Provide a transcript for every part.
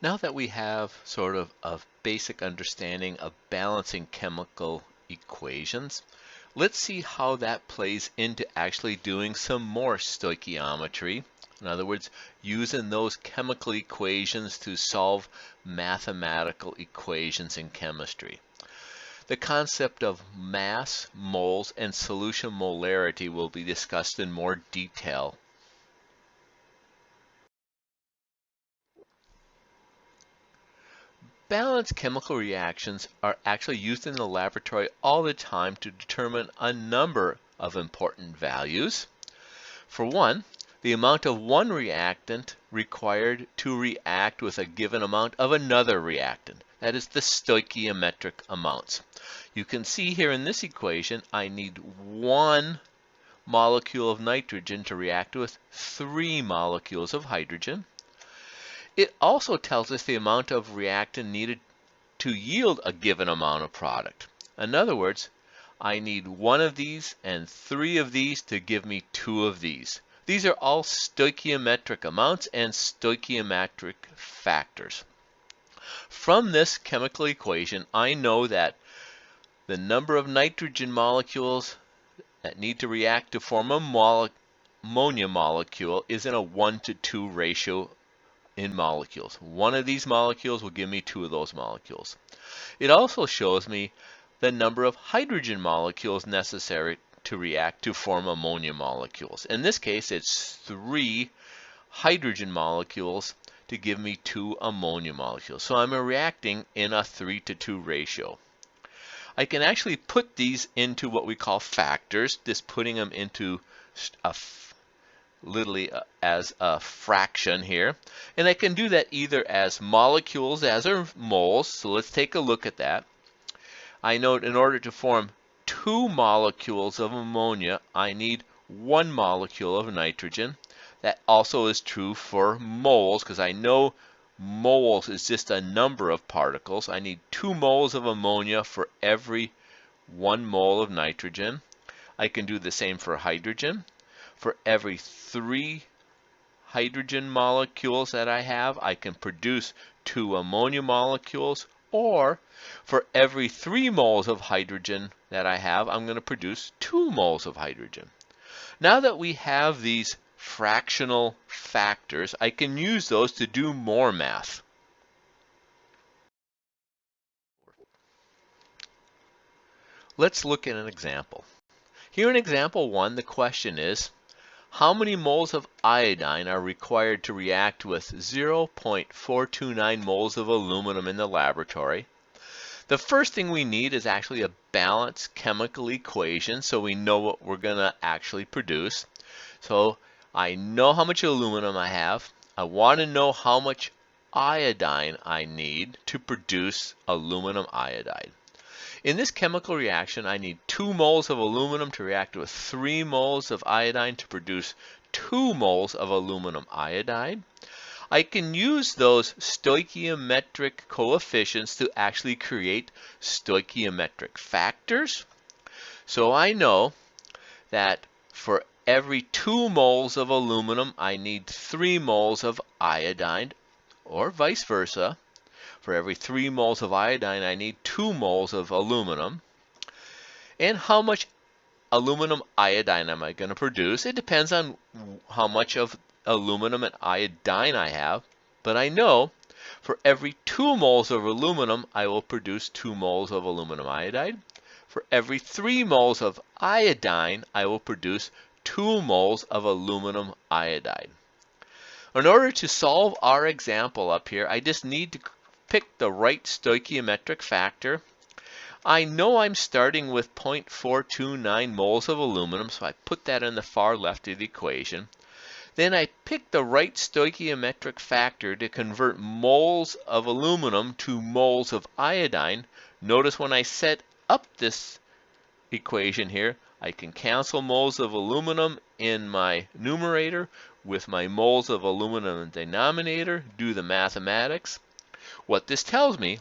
Now that we have sort of a basic understanding of balancing chemical equations, let's see how that plays into actually doing some more stoichiometry. In other words, using those chemical equations to solve mathematical equations in chemistry. The concept of mass, moles, and solution molarity will be discussed in more detail. Balanced chemical reactions are actually used in the laboratory all the time to determine a number of important values. For one, the amount of one reactant required to react with a given amount of another reactant. That is the stoichiometric amounts. You can see here in this equation, I need 1 molecule of nitrogen to react with 3 molecules of hydrogen. It also tells us the amount of reactant needed to yield a given amount of product. In other words, I need 1 of these and 3 of these to give me 2 of these. These are all stoichiometric amounts and stoichiometric factors. From this chemical equation, I know that the number of nitrogen molecules that need to react to form a ammonia molecule is in a 1:2 ratio in molecules. 1 of these molecules will give me 2 of those molecules. It also shows me the number of hydrogen molecules necessary to react to form ammonia molecules. In this case, it's 3 hydrogen molecules to give me 2 ammonia molecules. So I'm reacting in a 3:2 ratio. I can actually put these into what we call factors, just putting them into literally as a fraction here. And I can do that either as molecules as or moles. So let's take a look at that. I know in order to form 2 molecules of ammonia, I need 1 molecule of nitrogen. That also is true for moles, because I know moles is just a number of particles. I need 2 moles of ammonia for every 1 mole of nitrogen. I can do the same for hydrogen. For every 3 hydrogen molecules that I have, I can produce 2 ammonia molecules, or for every 3 moles of hydrogen that I have, I'm going to produce 2 moles of hydrogen. Now that we have these fractional factors, I can use those to do more math. Let's look at an example. Here in example 1, the question is, how many moles of iodine are required to react with 0.429 moles of aluminum in the laboratory? The first thing we need is actually a balanced chemical equation so we know what we're going to actually produce. So I know how much aluminum I have. I want to know how much iodine I need to produce aluminum iodide. In this chemical reaction, I need 2 moles of aluminum to react with 3 moles of iodine to produce 2 moles of aluminum iodide. I can use those stoichiometric coefficients to actually create stoichiometric factors. So I know that for every 2 moles of aluminum, I need 3 moles of iodine, or vice versa. For every 3 moles of iodine, I need 2 moles of aluminum. And how much aluminum iodine am I going to produce? It depends on how much of aluminum and iodine I have. But I know for every 2 moles of aluminum, I will produce 2 moles of aluminum iodide. For every 3 moles of iodine, I will produce 2 moles of aluminum iodide. In order to solve our example up here, I just need to pick the right stoichiometric factor. I know I'm starting with 0.429 moles of aluminum, so I put that in the far left of the equation. Then I pick the right stoichiometric factor to convert moles of aluminum to moles of iodine. Notice when I set up this equation here, I can cancel moles of aluminum in my numerator with my moles of aluminum in the denominator, do the mathematics. What this tells me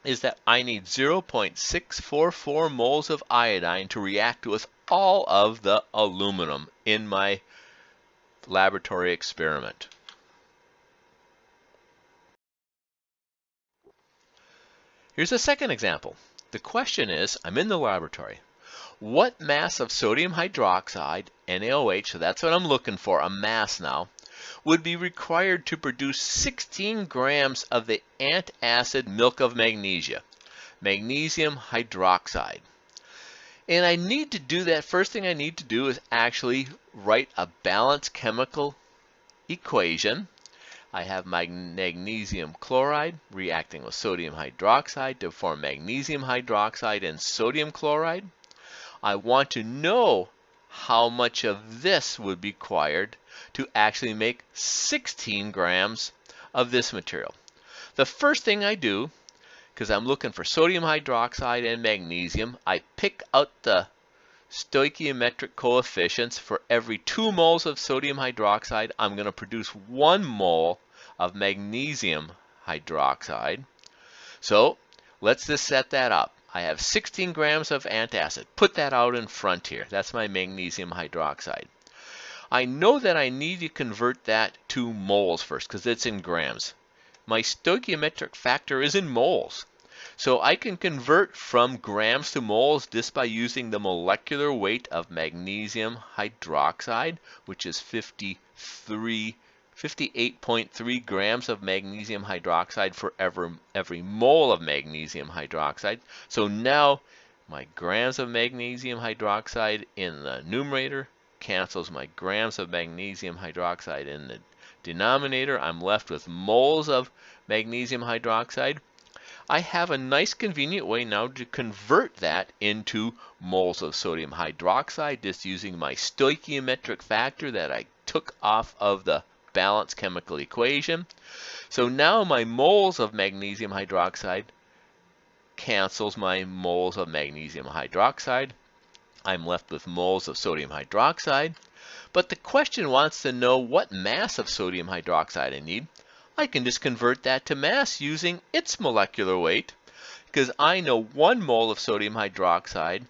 is that I need 0.644 moles of iodine to react with all of the aluminum in my laboratory experiment. Here's a second example. The question is, I'm in the laboratory. What mass of sodium hydroxide, NaOH, so that's what I'm looking for, a mass now, would be required to produce 16 grams of the antacid milk of magnesia, magnesium hydroxide. And I need to do that. First thing I need to do is actually write a balanced chemical equation. I have magnesium chloride reacting with sodium hydroxide to form magnesium hydroxide and sodium chloride. I want to know how much of this would be required to actually make 16 grams of this material. The first thing I do, because I'm looking for sodium hydroxide and magnesium, I pick out the stoichiometric coefficients. For every 2 moles of sodium hydroxide, I'm going to produce 1 mole of magnesium hydroxide. So let's just set that up. I have 16 grams of antacid. Put that out in front here. That's my magnesium hydroxide. I know that I need to convert that to moles first because it's in grams. My stoichiometric factor is in moles. So I can convert from grams to moles just by using the molecular weight of magnesium hydroxide, which is 58.3 grams of magnesium hydroxide for every mole of magnesium hydroxide. So now my grams of magnesium hydroxide in the numerator cancels my grams of magnesium hydroxide in the denominator. I'm left with moles of magnesium hydroxide. I have a nice convenient way now to convert that into moles of sodium hydroxide just using my stoichiometric factor that I took off of the balanced chemical equation. So now my moles of magnesium hydroxide cancels my moles of magnesium hydroxide. I'm left with moles of sodium hydroxide. But the question wants to know what mass of sodium hydroxide I need. I can just convert that to mass using its molecular weight, because I know 1 mole of sodium hydroxide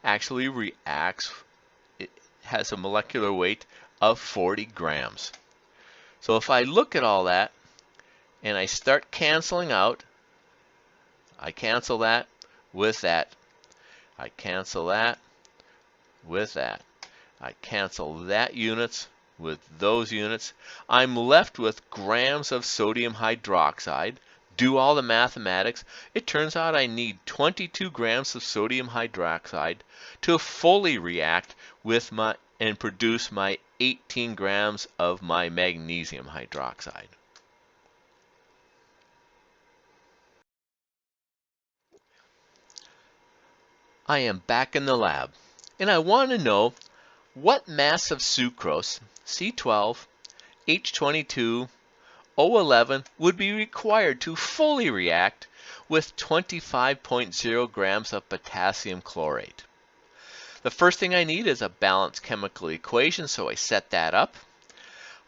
actually reacts, it has a molecular weight of 40 grams. So if I look at all that and I start canceling out, I cancel that with that. I cancel that with that. I cancel that units with those units. I'm left with grams of sodium hydroxide. Do all the mathematics. It turns out I need 22 grams of sodium hydroxide to fully react with my and produce my 18 grams of my magnesium hydroxide. I am back in the lab, and I want to know what mass of sucrose, C12, H22, O11 would be required to fully react with 25.0 grams of potassium chlorate. The first thing I need is a balanced chemical equation, so I set that up.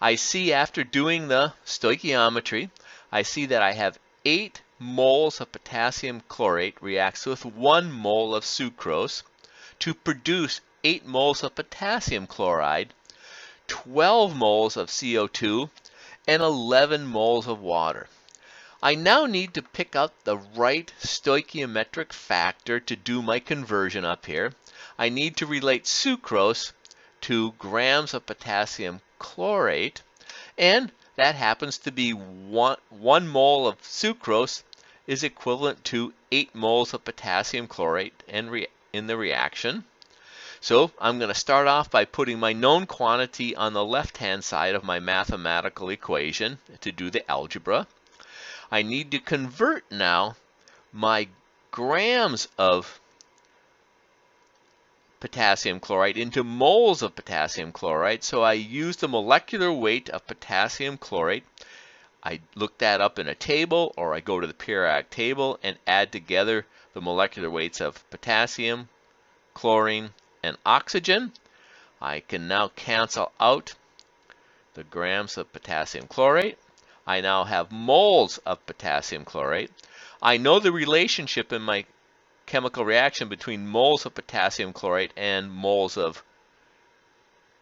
I see after doing the stoichiometry, I see that I have 8 moles of potassium chlorate reacts with 1 mole of sucrose to produce 8 moles of potassium chloride, 12 moles of CO2, and 11 moles of water. I now need to pick out the right stoichiometric factor to do my conversion up here. I need to relate sucrose to grams of potassium chlorate, and that happens to be 1 mole of sucrose is equivalent to 8 moles of potassium chlorate in the reaction. So I'm going to start off by putting my known quantity on the left-hand side of my mathematical equation to do the algebra. I need to convert now my grams of potassium chloride into moles of potassium chloride. So I use the molecular weight of potassium chlorate. I look that up in a table, or I go to the periodic table and add together the molecular weights of potassium, chlorine, and oxygen. I can now cancel out the grams of potassium chlorate. I now have moles of potassium chlorate. I know the relationship in my chemical reaction between moles of potassium chlorate and moles of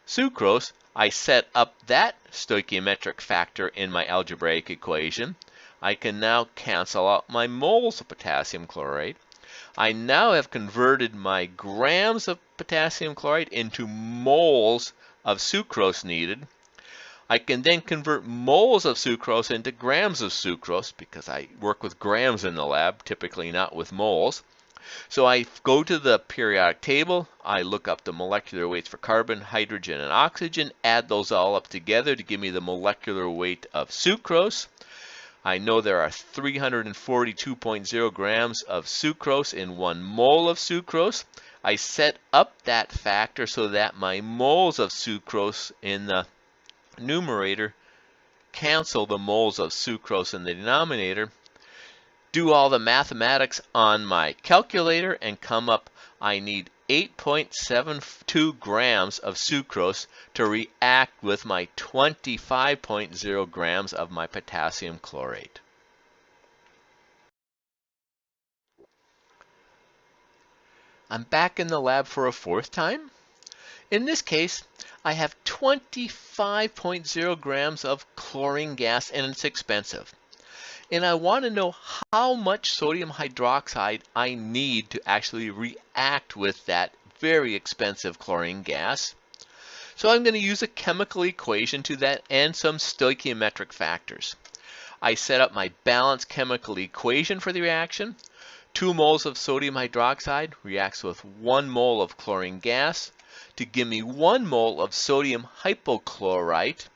sucrose. I set up that stoichiometric factor in my algebraic equation. I can now cancel out my moles of potassium chloride. I now have converted my grams of potassium chloride into moles of sucrose needed. I can then convert moles of sucrose into grams of sucrose because I work with grams in the lab, typically not with moles. So I go to the periodic table, I look up the molecular weights for carbon, hydrogen, and oxygen, add those all up together to give me the molecular weight of sucrose. I know there are 342.0 grams of sucrose in 1 mole of sucrose. I set up that factor so that my moles of sucrose in the numerator cancel the moles of sucrose in the denominator. Do all the mathematics on my calculator and come up, I need 8.72 grams of sucrose to react with my 25.0 grams of my potassium chlorate. I'm back in the lab for a 4th time. In this case, I have 25.0 grams of chlorine gas and it's expensive. And I want to know how much sodium hydroxide I need to actually react with that very expensive chlorine gas. So I'm going to use a chemical equation to that and some stoichiometric factors. I set up my balanced chemical equation for the reaction. 2 moles of sodium hydroxide reacts with 1 mole of chlorine gas to give me 1 mole of sodium hypochlorite,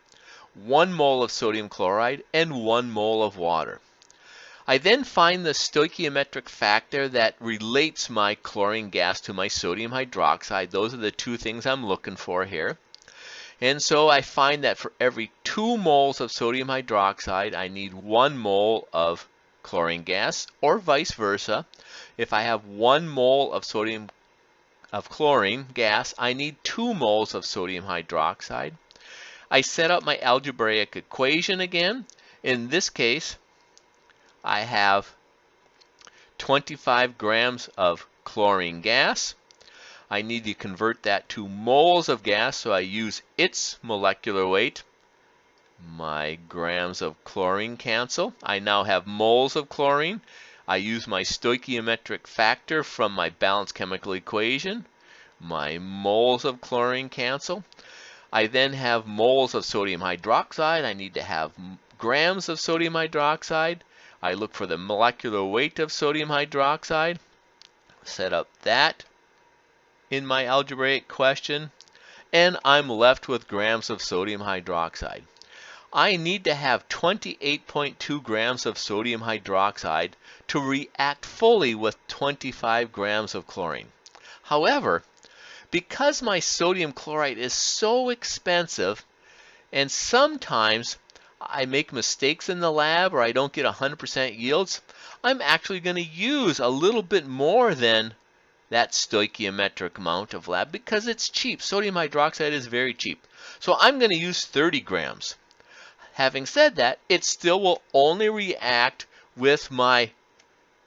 1 mole of sodium chloride, and 1 mole of water. I then find the stoichiometric factor that relates my chlorine gas to my sodium hydroxide. Those are the 2 things I'm looking for here. And so I find that for every 2 moles of sodium hydroxide, I need 1 mole of chlorine gas, or vice versa. If I have 1 mole of chlorine gas, I need 2 moles of sodium hydroxide. I set up my algebraic equation again. In this case, I have 25 grams of chlorine gas. I need to convert that to moles of gas, so I use its molecular weight. My grams of chlorine cancel. I now have moles of chlorine. I use my stoichiometric factor from my balanced chemical equation. My moles of chlorine cancel. I then have moles of sodium hydroxide. I need to have grams of sodium hydroxide. I look for the molecular weight of sodium hydroxide. Set up that in my algebraic question. And I'm left with grams of sodium hydroxide. I need to have 28.2 grams of sodium hydroxide to react fully with 25 grams of chlorine. However, because my sodium chloride is so expensive, and sometimes I make mistakes in the lab or I don't get 100% yields, I'm actually going to use a little bit more than that stoichiometric amount of lab because it's cheap. Sodium hydroxide is very cheap. So I'm going to use 30 grams. Having said that, it still will only react with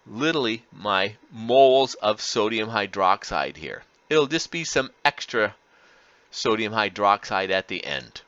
literally my moles of sodium hydroxide here. It'll just be some extra sodium hydroxide at the end.